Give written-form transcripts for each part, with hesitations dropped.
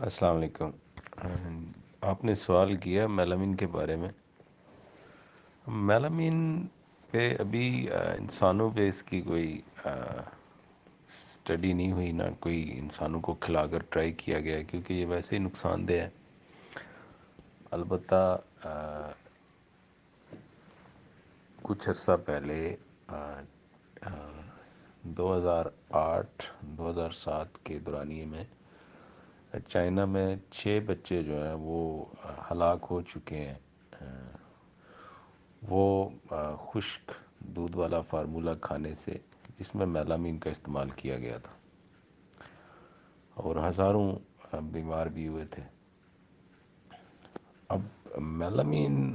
السلام علیکم۔ آپ نے سوال کیا میلامین کے بارے میں۔ میلامین پہ ابھی انسانوں پہ اس کی کوئی اسٹڈی نہیں ہوئی، نہ کوئی انسانوں کو کھلا کر ٹرائی کیا گیا ہے، کیونکہ یہ ویسے ہی نقصان دہ ہے۔ البتہ کچھ عرصہ پہلے 2008 2007 کے دورانیے میں چائنا میں 6 بچے جو ہیں وہ ہلاک ہو چکے ہیں۔ وہ خشک دودھ والا فارمولہ کھانے سے جس میں میلامین کا استعمال کیا گیا تھا، اور ہزاروں بیمار بھی ہوئے تھے۔ اب میلامین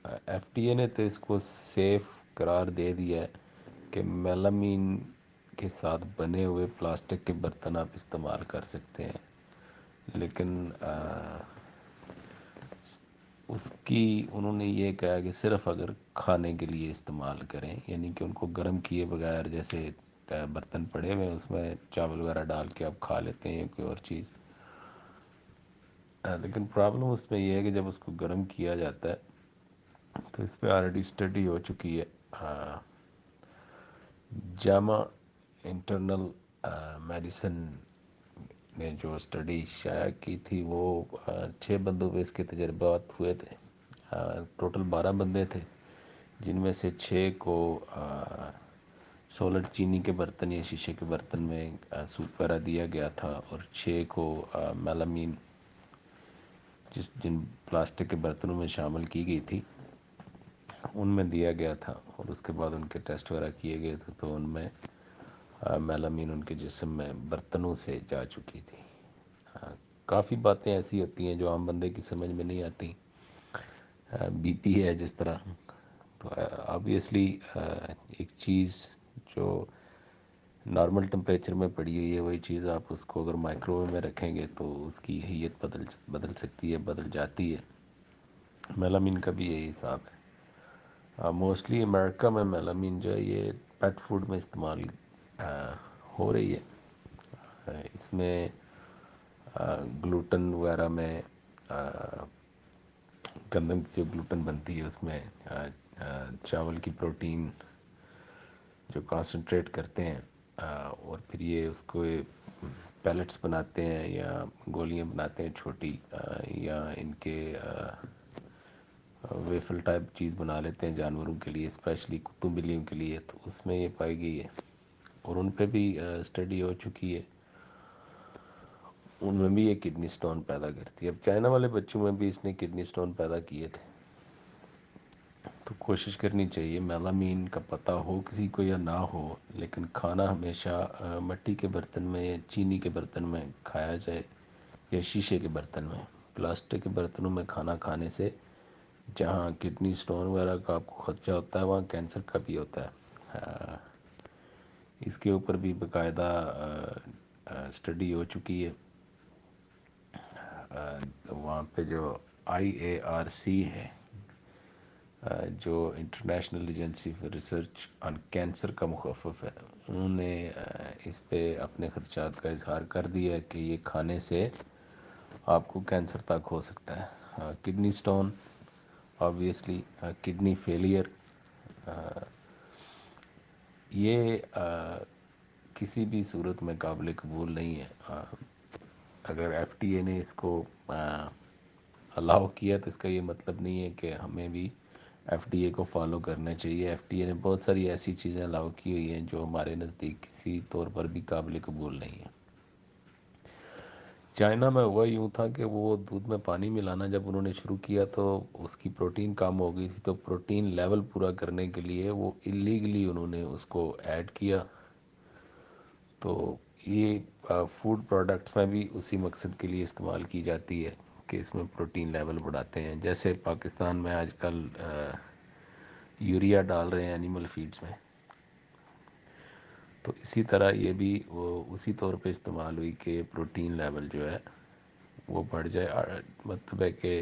ایف ڈی اے نے تو اس کو سیف قرار دے دیا ہے کہ میلامین کے ساتھ بنے ہوئے پلاسٹک کے برتن آپ استعمال کر سکتے ہیں، لیکن اس کی انہوں نے یہ کہا کہ صرف اگر کھانے کے لیے استعمال کریں، یعنی کہ ان کو گرم کیے بغیر، جیسے برتن پڑے ہوئے ہیں اس میں چاول وغیرہ ڈال کے آپ کھا لیتے ہیں یا کوئی اور چیز۔ لیکن پرابلم اس میں یہ ہے کہ جب اس کو گرم کیا جاتا ہے تو اس پہ آلریڈی اسٹڈی ہو چکی ہے۔ جامع انٹرنل میڈیسن نے جو اسٹڈی شائع کی تھی، وہ 6 بندوں پہ اس کے تجربات ہوئے تھے۔ ٹوٹل 12 بندے تھے، جن میں سے 6 کو سولڈ چینی کے برتن یا شیشے کے برتن میں سوپ وغیرہ دیا گیا تھا، اور 6 کو میلامین جن پلاسٹک کے برتنوں میں شامل کی گئی تھی ان میں دیا گیا تھا، اور اس کے بعد ان کے ٹیسٹ وغیرہ کیے گئے تھے تو ان میں میلامین ان کے جسم میں برتنوں سے جا چکی تھی۔ کافی باتیں ایسی ہوتی ہیں جو عام بندے کی سمجھ میں نہیں آتی۔ بی پی ہے جس طرح، تو آبویسلی ایک چیز جو نارمل ٹمپریچر میں پڑی ہوئی ہے، وہی چیز آپ اس کو اگر مائکرو ویو میں رکھیں گے تو اس کی ہیت بدل سکتی ہے، بدل جاتی ہے۔ میلامین کا بھی یہی حساب ہے۔ موسٹلی امریکہ میں میلامین جو ہے یہ پیٹ فوڈ میں استعمال ہو رہی ہے۔ اس میں گلوٹن وغیرہ میں، گندم کی جو گلوٹن بنتی ہے اس میں چاول کی پروٹین جو کانسنٹریٹ کرتے ہیں، اور پھر یہ اس کو پیلٹس بناتے ہیں یا گولیاں بناتے ہیں چھوٹی، یا ان کے ویفل ٹائپ چیز بنا لیتے ہیں جانوروں کے لیے، اسپیشلی کتوں بلیوں کے لیے، تو اس میں یہ پائی گئی ہے، اور ان پہ بھی اسٹڈی ہو چکی ہے۔ ان میں بھی یہ کڈنی سٹون پیدا کرتی ہے۔ اب چائنا والے بچوں میں بھی اس نے کڈنی سٹون پیدا کیے تھے، تو کوشش کرنی چاہیے میلامین کا پتہ ہو کسی کو یا نہ ہو، لیکن کھانا ہمیشہ مٹی کے برتن میں یا چینی کے برتن میں کھایا جائے، یا شیشے کے برتن میں۔ پلاسٹک کے برتنوں میں کھانا کھانے سے جہاں کڈنی سٹون وغیرہ کا آپ کو خدشہ ہوتا ہے، وہاں کینسر کا بھی ہوتا ہے۔ اس کے اوپر بھی باقاعدہ اسٹڈی ہو چکی ہے۔ وہاں پہ جو آئی اے آر سی ہے، جو international agency for research on cancer کا مخفف ہے، انہوں نے اس پہ اپنے خدشات کا اظہار کر دیا ہے کہ یہ کھانے سے آپ کو کینسر تک ہو سکتا ہے۔ Kidney stone, obviously kidney failure, یہ کسی بھی صورت میں قابل قبول نہیں ہے۔ اگر ایف ڈی اے نے اس کو الاؤ کیا تو اس کا یہ مطلب نہیں ہے کہ ہمیں بھی ایف ڈی اے کو فالو کرنا چاہیے۔ ایف ڈی اے نے بہت ساری ایسی چیزیں الاؤ کی ہوئی ہیں جو ہمارے نزدیک کسی طور پر بھی قابل قبول نہیں ہیں۔ چائنا میں ہوا یوں تھا کہ وہ دودھ میں پانی ملانا جب انہوں نے شروع کیا تو اس کی پروٹین کم ہو گئی تھی، تو پروٹین لیول پورا کرنے کے لیے وہ اللیگلی انہوں نے اس کو ایڈ کیا۔ تو یہ فوڈ پروڈکٹس میں بھی اسی مقصد کے لیے استعمال کی جاتی ہے کہ اس میں پروٹین لیول بڑھاتے ہیں، جیسے پاکستان میں آج کل یوریا ڈال رہے ہیں اینیمل فیڈز میں، تو اسی طرح یہ بھی وہ اسی طور پہ استعمال ہوئی کہ پروٹین لیول جو ہے وہ بڑھ جائے۔ مطلب ہے کہ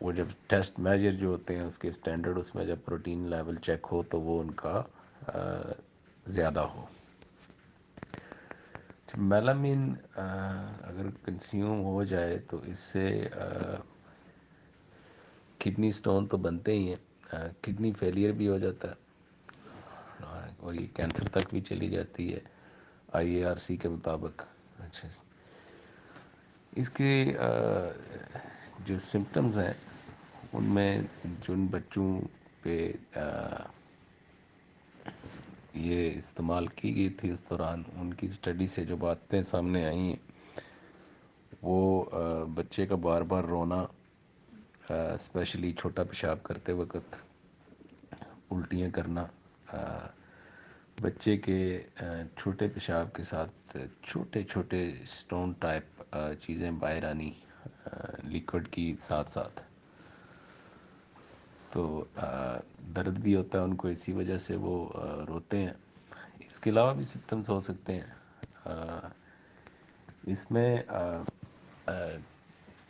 وہ جب ٹیسٹ میجر جو ہوتے ہیں اس کے سٹینڈرڈ، اس میں جب پروٹین لیول چیک ہو تو وہ ان کا زیادہ ہو۔ میلامین اگر کنزیوم ہو جائے تو اس سے کڈنی سٹون تو بنتے ہی ہیں، کڈنی فیلئر بھی ہو جاتا ہے، اور یہ کینسر تک بھی چلی جاتی ہے IARC کے مطابق۔ اچھا، اس کے جو سمپٹمز ہیں ان میں جن بچوں پہ یہ استعمال کی گئی تھی اس دوران، ان کی اسٹڈی سے جو باتیں سامنے آئی ہیں وہ بچے کا بار بار رونا، اسپیشلی چھوٹا پیشاب کرتے وقت، الٹیاں کرنا، بچے کے چھوٹے پیشاب کے ساتھ چھوٹے چھوٹے اسٹون ٹائپ چیزیں باہر آنی لیکوڈ کی ساتھ ساتھ، تو درد بھی ہوتا ہے ان کو، اسی وجہ سے وہ روتے ہیں۔ اس کے علاوہ بھی سمپٹمز ہو سکتے ہیں۔ اس میں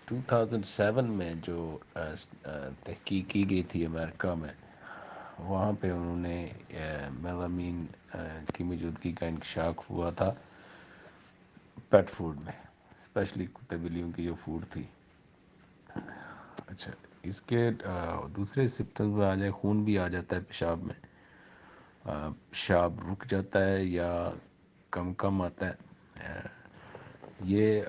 2007 میں جو تحقیق کی گئی تھی امریکہ میں، وہاں پہ انہوں نے میلامین کی موجودگی کا انکشاف ہوا تھا پیٹ فوڈ میں، اسپیشلی کتے بلیوں کی جو فوڈ تھی۔ اچھا، اس کے دوسرے سمپٹمز میں آ جائے، خون بھی آ جاتا ہے پیشاب میں، پیشاب رک جاتا ہے یا کم کم آتا ہے، یہ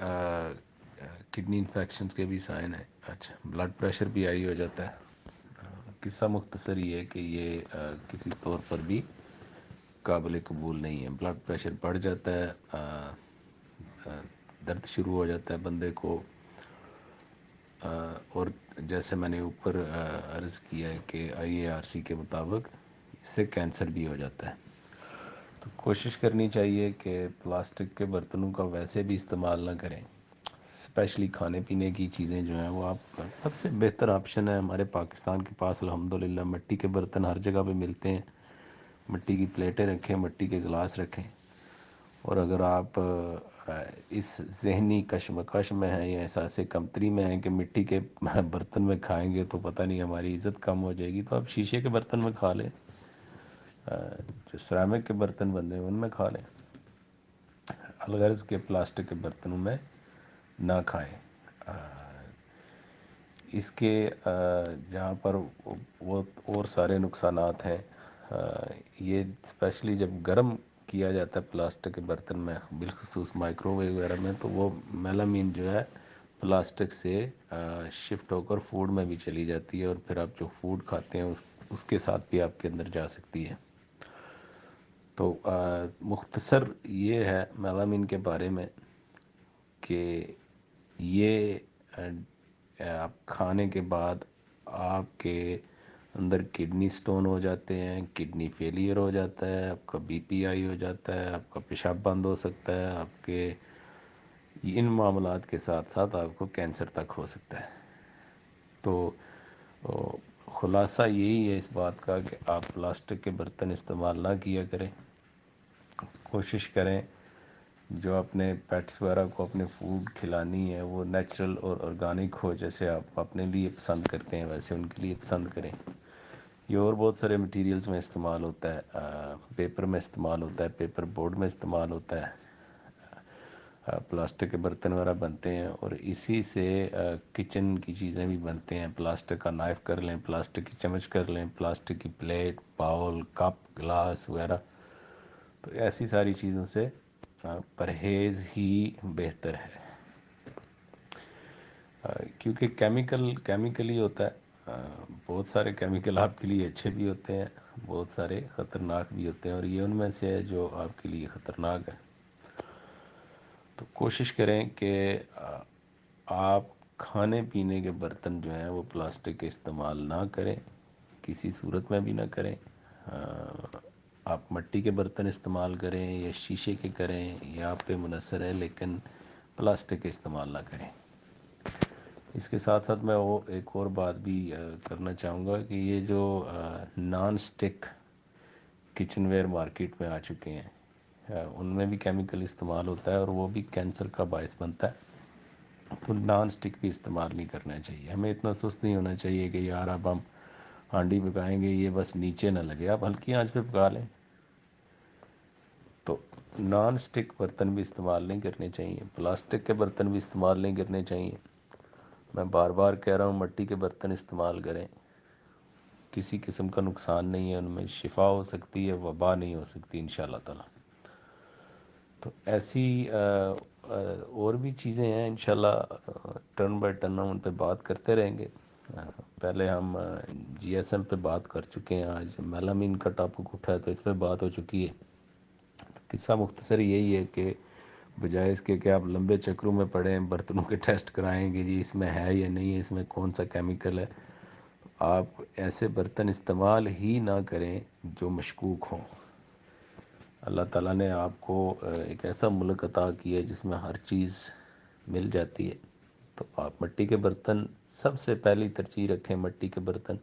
کڈنی انفیکشنز کے بھی سائن ہیں۔ اچھا، بلڈ پریشر بھی ہائی ہو جاتا ہے۔ قصہ مختصر یہ ہے کہ یہ کسی طور پر بھی قابل قبول نہیں ہے۔ بلڈ پریشر بڑھ جاتا ہے، درد شروع ہو جاتا ہے بندے کو، اور جیسے میں نے اوپر عرض کیا ہے کہ IARC کے مطابق اس سے کینسر بھی ہو جاتا ہے۔ تو کوشش کرنی چاہیے کہ پلاسٹک کے برتنوں کا ویسے بھی استعمال نہ کریں، اسپیشلی کھانے پینے کی چیزیں جو ہیں وہ آپ کا سب سے بہتر آپشن ہے۔ ہمارے پاکستان کے پاس الحمدللہ مٹی کے برتن ہر جگہ پہ ملتے ہیں، مٹی کی پلیٹیں رکھیں، مٹی کے گلاس رکھیں، اور اگر آپ اس ذہنی کشمکش میں ہیں یا احساس کمتری میں ہیں کہ مٹی کے برتن میں کھائیں گے تو پتہ نہیں ہماری عزت کم ہو جائے گی، تو آپ شیشے کے برتن میں کھا لیں، جو سیرامک کے برتن بندے ہیں ان میں کھا لیں، الغرض کے پلاسٹک کے برتنوں میں نہ کھائیں۔ اس کے جہاں پر وہ اور سارے نقصانات ہیں، یہ اسپیشلی جب گرم کیا جاتا ہے پلاسٹک کے برتن میں، بالخصوص مائکرو ویو وغیرہ میں، تو وہ میلامین جو ہے پلاسٹک سے شفٹ ہو کر فوڈ میں بھی چلی جاتی ہے، اور پھر آپ جو فوڈ کھاتے ہیں اس کے ساتھ بھی آپ کے اندر جا سکتی ہے۔ تو مختصر یہ ہے میلامین کے بارے میں کہ یہ آپ کھانے کے بعد آپ کے اندر کڈنی سٹون ہو جاتے ہیں، کڈنی فیلئر ہو جاتا ہے، آپ کا BPI ہو جاتا ہے، آپ کا پیشاب بند ہو سکتا ہے، آپ کے ان معاملات کے ساتھ ساتھ آپ کو کینسر تک ہو سکتا ہے۔ تو خلاصہ یہی ہے اس بات کا کہ آپ پلاسٹک کے برتن استعمال نہ کیا کریں، کوشش کریں جو اپنے پیٹس وغیرہ کو اپنے فوڈ کھلانی ہے وہ نیچرل اور آرگینک ہو، جیسے آپ اپنے لیے پسند کرتے ہیں ویسے ان کے لیے پسند کریں۔ یہ اور بہت سارے مٹیریلز میں استعمال ہوتا ہے، پیپر میں استعمال ہوتا ہے، پیپر بورڈ میں استعمال ہوتا ہے، پلاسٹک کے برتن وغیرہ بنتے ہیں، اور اسی سے کچن کی چیزیں بھی بنتے ہیں۔ پلاسٹک کا نائف کر لیں، پلاسٹک کی چمچ کر لیں، پلاسٹک کی پلیٹ، باؤل، کپ، گلاس وغیرہ، تو ایسی ساری چیزوں سے پرہیز ہی بہتر ہے، کیونکہ کیمیکل ہی ہوتا ہے، بہت سارے کیمیکل آپ کے لیے اچھے بھی ہوتے ہیں، بہت سارے خطرناک بھی ہوتے ہیں، اور یہ ان میں سے ہے جو آپ کے لیے خطرناک ہے۔ تو کوشش کریں کہ آپ کھانے پینے کے برتن جو ہیں وہ پلاسٹک کے استعمال نہ کریں، کسی صورت میں بھی نہ کریں۔ آپ مٹی کے برتن استعمال کریں یا شیشے کے کریں، یہ آپ پہ منحصر ہے، لیکن پلاسٹک کے استعمال نہ کریں۔ اس کے ساتھ ساتھ میں وہ ایک اور بات بھی کرنا چاہوں گا کہ یہ جو non stick kitchenware market میں آ چکے ہیں، ان میں بھی کیمیکل استعمال ہوتا ہے اور وہ بھی کینسر کا باعث بنتا ہے، تو نان سٹک بھی استعمال نہیں کرنا چاہیے۔ ہمیں اتنا سست نہیں ہونا چاہیے کہ یار اب ہم ہانڈی پکائیں گے یہ بس نیچے نہ لگے، آپ ہلکی آنچ پہ پکا لیں۔ تو نان سٹک برتن بھی استعمال نہیں کرنے چاہیے، پلاسٹک کے برتن بھی استعمال نہیں کرنے چاہیے۔ میں بار بار کہہ رہا ہوں مٹی کے برتن استعمال کریں، کسی قسم کا نقصان نہیں ہے، ان میں شفا ہو سکتی ہے، وبا نہیں ہو سکتی انشاءاللہ تعالی۔ تو ایسی اور بھی چیزیں ہیں انشاءاللہ، ٹرن بائی ٹرن ہم ان پہ بات کرتے رہیں گے۔ پہلے ہم جی ایس ایم پہ بات کر چکے ہیں، آج میلامین کا ٹاپک اٹھا ہے تو اس پہ بات ہو چکی ہے۔ قصہ مختصر یہی ہے کہ بجائے اس کے کہ آپ لمبے چکروں میں پڑیں، برتنوں کے ٹیسٹ کرائیں گے جی اس میں ہے یا نہیں ہے، اس میں کون سا کیمیکل ہے، آپ ایسے برتن استعمال ہی نہ کریں جو مشکوک ہوں۔ اللہ تعالیٰ نے آپ کو ایک ایسا ملک عطا کیا ہے جس میں ہر چیز مل جاتی ہے، تو آپ مٹی کے برتن سب سے پہلی ترجیح رکھیں۔ مٹی کے برتن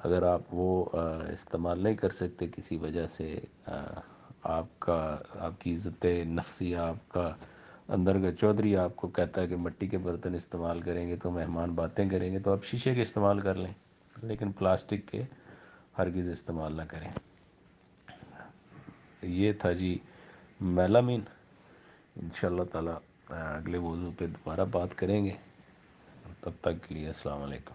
اگر آپ وہ استعمال نہیں کر سکتے کسی وجہ سے، آپ کی عزت نفسیہ، آپ کا اندر کا چودھری آپ کو کہتا ہے کہ مٹی کے برتن استعمال کریں گے تو مہمان باتیں کریں گے، تو آپ شیشے کے استعمال کر لیں، لیکن پلاسٹک کے ہرگز استعمال نہ کریں۔ یہ تھا جی میلامین۔ انشاءاللہ تعالی اگلے موضوع پہ دوبارہ بات کریں گے، تب تک کے لیے السلام علیکم۔